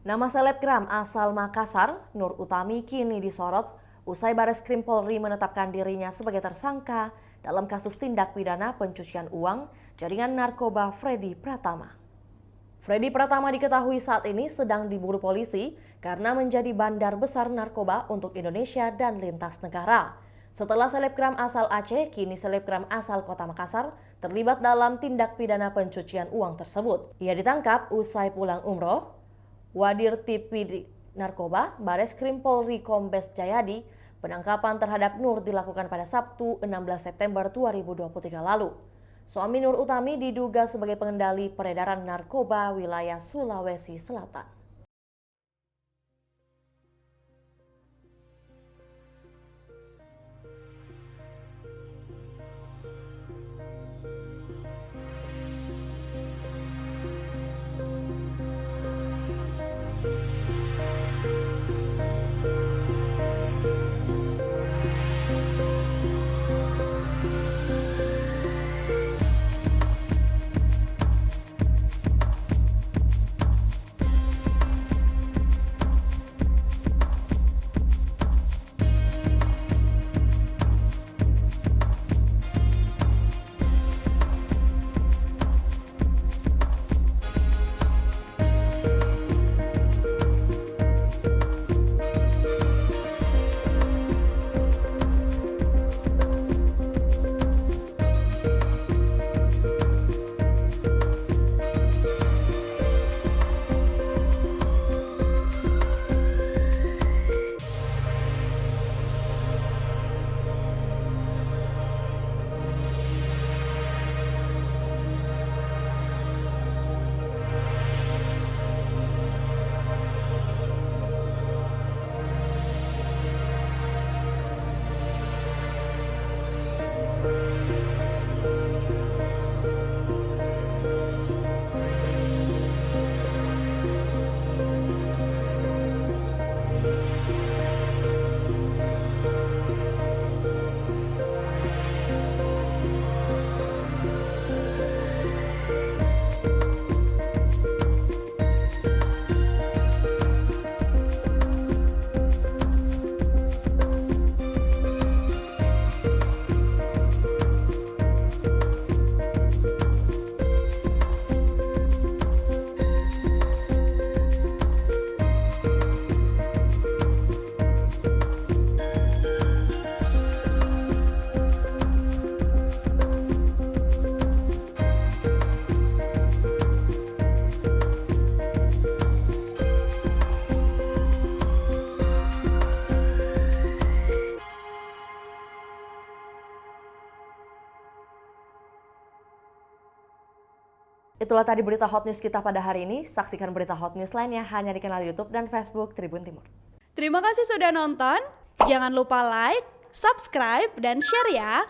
Nama selebgram asal Makassar, Nur Utami, kini disorot usai Bareskrim Polri menetapkan dirinya sebagai tersangka dalam kasus tindak pidana pencucian uang jaringan narkoba Freddy Pratama. Freddy Pratama diketahui saat ini sedang diburu polisi karena menjadi bandar besar narkoba untuk Indonesia dan lintas negara. Setelah selebgram asal Aceh, kini selebgram asal Kota Makassar terlibat dalam tindak pidana pencucian uang tersebut. Ia ditangkap usai pulang umroh. Wadir TV Narkoba, Bareskrim Polri Kombes Jayadi, penangkapan terhadap Nur dilakukan pada Sabtu 16 September 2023 lalu. Suami Nur Utami diduga sebagai pengendali peredaran narkoba wilayah Sulawesi Selatan. Itulah tadi berita hot news kita pada hari ini. Saksikan berita hot news lainnya hanya di kanal YouTube dan Facebook Tribun Timur. Terima kasih sudah nonton. Jangan lupa like, subscribe, dan share ya.